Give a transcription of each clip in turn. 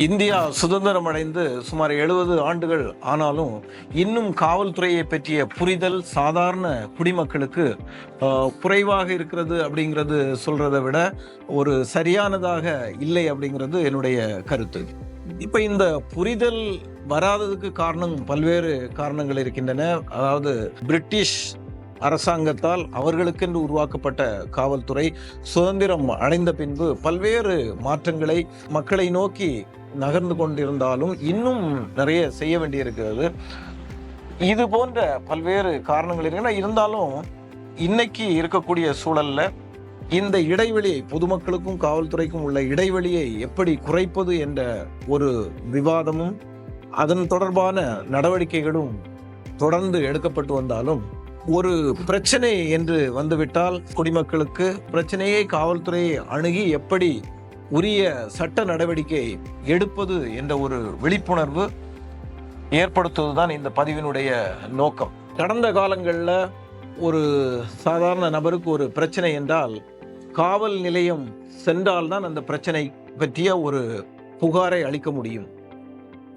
India சுதந்திரம் அடைந்து சுமார் 70 ஆண்டுகள் ஆனாலும் இன்னும் காவல்துறையை பற்றிய புரிதல் சாதாரண குடிமக்களுக்கு குறைவாக இருக்கிறது அப்படிங்கிறது சொல்றதை விட ஒரு சரியானதாக இல்லை அப்படிங்கிறது என்னுடைய கருத்து. இப்ப இந்த புரிதல் வராததுக்கு காரணம் பல்வேறு காரணங்கள் இருக்கின்றன. அதாவது பிரிட்டிஷ் அரசாங்கத்தால் அவர்களுக்கென்று உருவாக்கப்பட்ட காவல்துறை சுதந்திரம் அடைந்த பின்பு பல்வேறு மாற்றங்களை மக்களை நோக்கி நகர்ந்து கொண்டிருந்தாலும் இன்னும் நிறைய செய்ய வேண்டியிருக்கிறது. இது போன்ற பல்வேறு காரணங்கள் இருக்குன்னா இருந்தாலும் இன்னைக்கு இருக்கக்கூடிய சூழல்ல இந்த இடைவெளியை பொதுமக்களுக்கும் காவல்துறைக்கும் உள்ள இடைவெளியை எப்படி குறைப்பது என்ற ஒரு விவாதமும் அதன் தொடர்பான நடவடிக்கைகளும் தொடர்ந்து எடுக்கப்பட்டு வந்தாலும் ஒரு பிரச்சனை என்று வந்துவிட்டால் குடிமக்களுக்கு பிரச்சனையை காவல்துறையை அணுகி எப்படி உரிய சட்ட நடவடிக்கை எடுப்பது என்ற ஒரு விழிப்புணர்வு ஏற்படுத்துவதுதான் இந்த பதிவினுடைய நோக்கம். கடந்த காலங்களில் ஒரு சாதாரண நபருக்கு ஒரு பிரச்சனை என்றால் காவல் நிலையம் சென்றால்தான் அந்த பிரச்சனை பற்றிய ஒரு புகாரை அளிக்க முடியும்.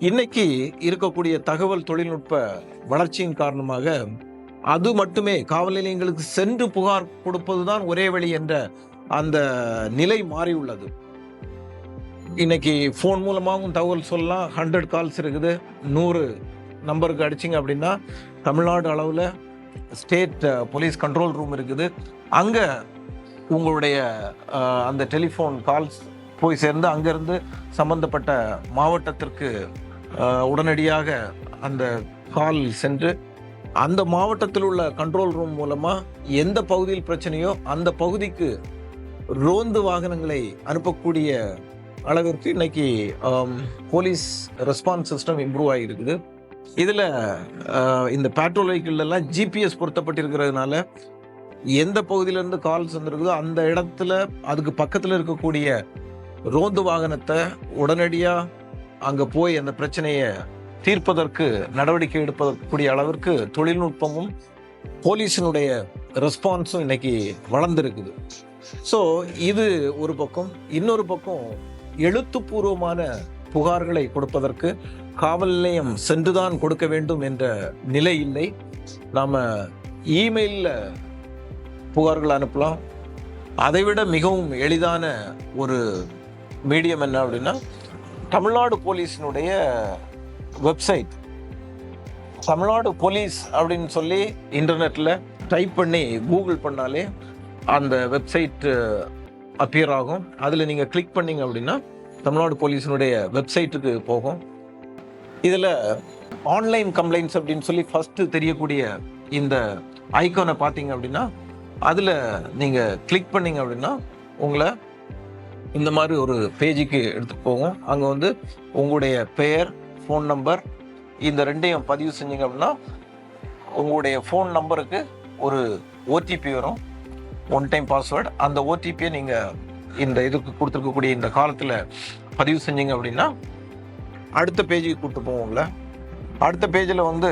இன்னைக்கு இருக்கக்கூடிய தகவல் தொழில்நுட்ப வளர்ச்சியின் காரணமாக அது மட்டுமே காவல் நிலையங்களுக்கு சென்று புகார் கொடுப்பதுதான் ஒரே வழி என்ற அந்த நிலை மாறியுள்ளது. இன்னைக்கு ஃபோன் மூலமாகவும் தகவல் சொல்லலாம். 100 கால்ஸ் இருக்குது, 100 நம்பருக்கு அடிச்சிங்க அப்படின்னா தமிழ்நாடு அளவில் ஸ்டேட் போலீஸ் கண்ட்ரோல் ரூம் இருக்குது. அங்கே உங்களுடைய அந்த டெலிஃபோன் கால்ஸ் போய் சேர்ந்து அங்கேருந்து சம்பந்தப்பட்ட மாவட்டத்திற்கு உடனடியாக அந்த கால் சென்று அந்த மாவட்டத்தில் உள்ள கண்ட்ரோல் ரூம் மூலமாக எந்த பகுதியில் பிரச்சனையோ அந்த பகுதிக்கு ரோந்து வாகனங்களை அனுப்பக்கூடிய அளவிற்கு இன்னைக்கு போலீஸ் ரெஸ்பான்ஸ் சிஸ்டம் இம்ப்ரூவ் ஆகிருக்குது. இதில் இந்த பேட்ரோல் வெஹிக்கிள்லாம் ஜிபிஎஸ் பொருத்தப்பட்டிருக்கிறதுனால எந்த பகுதியிலேருந்து கால்ஸ் வந்துருக்குதோ அந்த இடத்துல அதுக்கு பக்கத்தில் இருக்கக்கூடிய ரோந்து வாகனத்தை உடனடியாக அங்கே போய் அந்த பிரச்சனையை தீர்ப்பதற்கு நடவடிக்கை எடுப்பதற்குரிய அளவிற்கு தொழில்நுட்பமும் போலீஸினுடைய ரெஸ்பான்ஸும் இன்னைக்கு வளர்ந்துருக்குது. ஸோ இது ஒரு பக்கம். இன்னொரு பக்கம் எழுத்துப்பூர்வமான புகார்களை கொடுப்பதற்கு காவல் நிலையம் சென்றுதான் கொடுக்க வேண்டும் என்ற நிலை இல்லை. நாம் இமெயிலில் புகார்கள் அனுப்பலாம். அதைவிட மிகவும் எளிதான ஒரு மீடியம் என்ன அப்படின்னா தமிழ்நாடு போலீஸினுடைய வெப்சைட். தமிழ்நாடு போலீஸ் அப்படின்னு சொல்லி இன்டர்நெட்டில் டைப் பண்ணி கூகுள் பண்ணாலே அந்த வெப்சைட் அப்பியர் ஆகும். அதில் நீங்கள் கிளிக் பண்ணிங்க அப்படின்னா தமிழ்நாடு போலீஸினுடைய வெப்சைட்டுக்கு போகும். இதில் ஆன்லைன் கம்ப்ளைண்ட்ஸ் அப்படின்னு சொல்லி ஃபஸ்ட்டு தெரியக்கூடிய இந்த ஐக்கானை பார்த்தீங்க அப்படின்னா அதில் நீங்கள் கிளிக் பண்ணிங்க அப்படின்னா உங்களை இந்த மாதிரி ஒரு பேஜுக்கு எடுத்துகிட்டு போகும். அங்கே வந்து உங்களுடைய பெயர், ஃபோன் நம்பர் இந்த ரெண்டையும் பதிவு செஞ்சீங்க அப்படின்னா உங்களுடைய ஃபோன் நம்பருக்கு ஒரு ஓடிபி வரும், 1 டைம் பாஸ்வேர்டு. அந்த ஓடிபியை நீங்கள் இந்த இதுக்கு கொடுத்துருக்கக்கூடிய இந்த காலத்தில் பதிவு செஞ்சீங்க அப்படின்னா அடுத்த பேஜுக்கு கூப்பிட்டு போவோம்ல. அடுத்த பேஜில் வந்து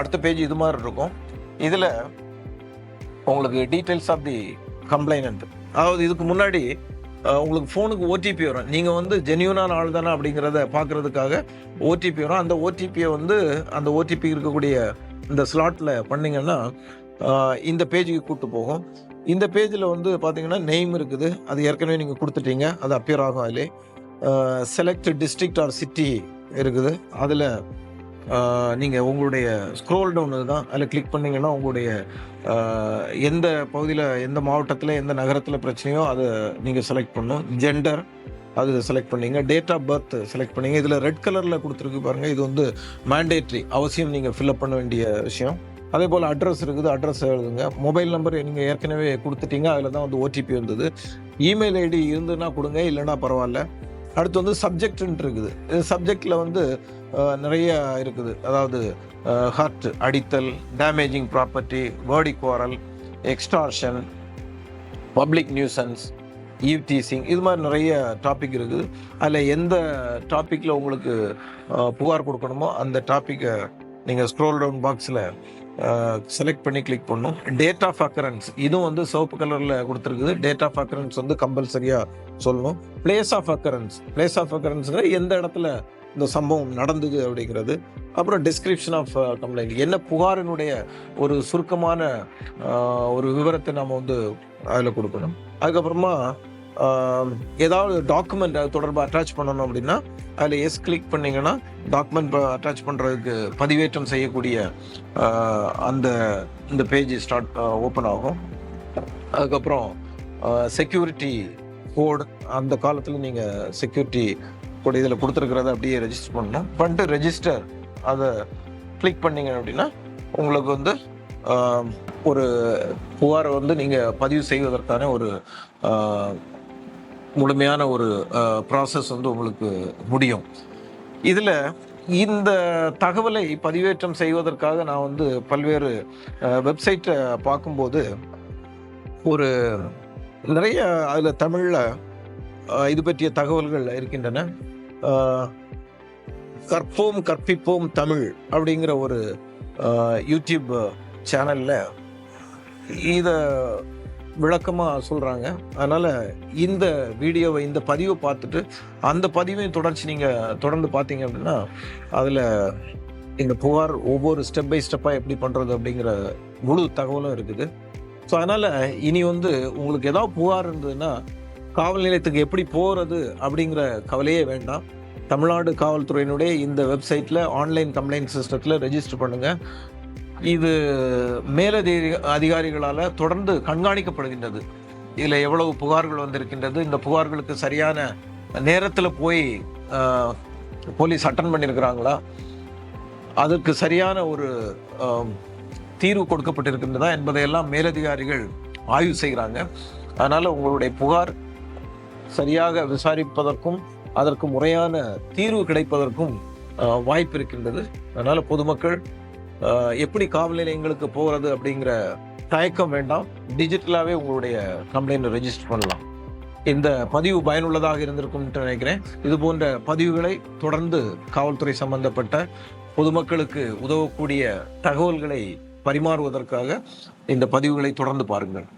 அடுத்த பேஜ் இது மாதிரி இருக்கும். இதில் உங்களுக்கு டீட்டெயில்ஸ் ஆஃப் தி கம்ப்ளைனன்ட், அதாவது இதுக்கு முன்னாடி உங்களுக்கு ஃபோனுக்கு ஓடிபி வரும். நீங்கள் வந்து ஜென்யூனான ஆள் தானே அப்படிங்கிறத பார்க்குறதுக்காக ஓடிபி வரும். அந்த ஓடிபியை வந்து அந்த ஓடிபி இருக்கக்கூடிய இந்த ஸ்லாட்டில் பண்ணிங்கன்னா இந்த பேஜுக்கு கூப்பிட்டு போகும். இந்த பேஜில் வந்து பார்த்தீங்கன்னா நெய்ம் இருக்குது, அது ஏற்கனவே நீங்கள் கொடுத்துட்டீங்க, அது அப்பியர் ஆகும். அதிலே செலக்ட் டிஸ்ட்ரிக்ட் ஆர் சிட்டி இருக்குது. அதில் நீங்கள் உங்களுடைய ஸ்க்ரோல் டவுன் தான், அதில் கிளிக் பண்ணிங்கன்னா உங்களுடைய எந்த பகுதியில் எந்த மாவட்டத்தில் எந்த நகரத்தில் பிரச்சனையோ அதை நீங்கள் செலக்ட் பண்ணணும். ஜெண்டர் அது செலக்ட் பண்ணிங்க, டேட் ஆஃப் பர்த் செலக்ட் பண்ணிங்க. இதில் ரெட் கலரில் கொடுத்துருக்கு பாருங்கள், இது வந்து மேண்டேட்ரி, அவசியம் நீங்கள் ஃபில்அப் பண்ண வேண்டிய விஷயம். அதே போல் அட்ரஸ் இருக்குது, அட்ரஸ் எழுதுங்க. மொபைல் நம்பர் நீங்கள் ஏற்கனவே கொடுத்துட்டீங்க, அதில் தான் வந்து ஓடிபி வந்தது. இமெயில் ஐடி இருந்துன்னா கொடுங்க, இல்லைன்னா பரவாயில்ல. அடுத்து வந்து சப்ஜெக்ட்ன்ட்டு இருக்குது. இது சப்ஜெக்டில் வந்து நிறைய இருக்குது. அதாவது ஹர்ட், அடித்தல், damaging property, wordy quarrel, extortion, public nuisance, eve teasing, இது மாதிரி நிறைய டாபிக் இருக்குது. அதில் எந்த டாப்பிக்கில் உங்களுக்கு புகார் கொடுக்கணுமோ அந்த டாப்பிக்கை நீங்கள் ஸ்க்ரோல் டவுன் பாக்ஸில் செலக்ட் பண்ணி கிளிக் பண்ணணும். டேட் ஆஃப் அக்கரன்ஸ் இதுவும் வந்து சிவப்பு கலரில் கொடுத்துருக்குது. டேட் ஆஃப் அக்கரன்ஸ் வந்து கம்பல்சரியாக சொல்லணும். பிளேஸ் ஆஃப் அக்கரன்ஸ்ங்கிற எந்த இடத்துல இந்த சம்பவம் நடந்தது அப்படிங்கிறது. அப்புறம் டிஸ்கிரிப்ஷன் ஆஃப் கம்ப்ளைண்ட், என்ன புகாரினுடைய ஒரு சுருக்கமான ஒரு விவரத்தை நம்ம வந்து அதில் கொடுக்கணும். அதுக்கப்புறமா ஏதாவது டாக்குமெண்ட் அது தொடர்பாக அட்டாச் பண்ணணும் அப்படின்னா அதில் எஸ் கிளிக் பண்ணிங்கன்னா டாக்குமெண்ட் அட்டாச் பண்ணுறதுக்கு பதிவேற்றம் செய்யக்கூடிய இந்த பேஜ் ஓப்பன் ஆகும். அதுக்கப்புறம் செக்யூரிட்டி கோட், அந்த காலத்தில் நீங்கள் செக்யூரிட்டி கோட் இதில் கொடுத்துருக்கிறத அப்படியே ரெஜிஸ்டர் பண்ணணும். பண்ணிட்டு ரெஜிஸ்டர் அதை கிளிக் பண்ணிங்க அப்படின்னா உங்களுக்கு வந்து ஒரு புகாரை வந்து நீங்கள் பதிவு செய்வதற்கான ஒரு முழுமையான ஒரு ப்ராசஸ் வந்து உங்களுக்கு முடியும். இதில் இந்த தகவலை பதிவேற்றம் செய்வதற்காக நான் வந்து பல்வேறு வெப்சைட்டை பார்க்கும்போது ஒரு நிறைய அதில் தமிழில் இது பற்றிய தகவல்கள் இருக்கின்றன. கற்போம் கற்பிப்போம் தமிழ் அப்படிங்கிற ஒரு யூடியூப் சேனலில் இதை விளக்கமாக சொல்கிறாங்க. அதனால் இந்த வீடியோவை, இந்த பதிவை பார்த்துட்டு அந்த பதிவையும் தொடர்ந்து பார்த்தீங்க அப்படின்னா அதில் இந்த புகார் ஒவ்வொரு ஸ்டெப் பை ஸ்டெப்பாக எப்படி பண்ணுறது அப்படிங்கிற முழு தகவலும் இருக்குது. ஸோ அதனால் இனி வந்து உங்களுக்கு ஏதாவது புகார் இருந்ததுன்னா காவல் நிலையத்துக்கு எப்படி போகிறது அப்படிங்கிற கவலையே வேண்டாம். தமிழ்நாடு காவல்துறையினுடைய இந்த வெப்சைட்டில் ஆன்லைன் கம்ப்ளைண்ட் சிஸ்டத்தில் ரெஜிஸ்டர் பண்ணுங்கள். இது அதிகாரிகளால் தொடர்ந்து கண்காணிக்கப்படுகின்றது. இதில் எவ்வளவு புகார்கள் வந்திருக்கின்றது, இந்த புகார்களுக்கு சரியான நேரத்தில் போய் போலீஸ் அட்டன் பண்ணியிருக்கிறாங்களா, அதற்கு சரியான ஒரு தீர்வு கொடுக்கப்பட்டிருக்கின்றதா என்பதையெல்லாம் மேலதிகாரிகள் ஆய்வு செய்கிறாங்க. அதனால் உங்களுடைய புகார் சரியாக விசாரிப்பதற்கும் அதற்கு முறையான தீர்வு கிடைப்பதற்கும் வாய்ப்பு இருக்கின்றது. அதனால் பொதுமக்கள் எப்படி காவல் நிலையங்களுக்கு போகிறது அப்படிங்கிற தயக்கம் வேண்டாம். டிஜிட்டலாகவே உங்களுடைய கம்ப்ளைண்ட் ரெஜிஸ்டர் பண்ணலாம். இந்த பதிவு பயனுள்ளதாக இருந்திருக்கும்னு நினைக்கிறேன். இது போன்ற பதிவுகளை தொடர்ந்து காவல்துறை சம்பந்தப்பட்ட பொதுமக்களுக்கு உதவக்கூடிய தகவல்களை பரிமாறுவதற்காக இந்த பதிவுகளை தொடர்ந்து பாருங்கள்.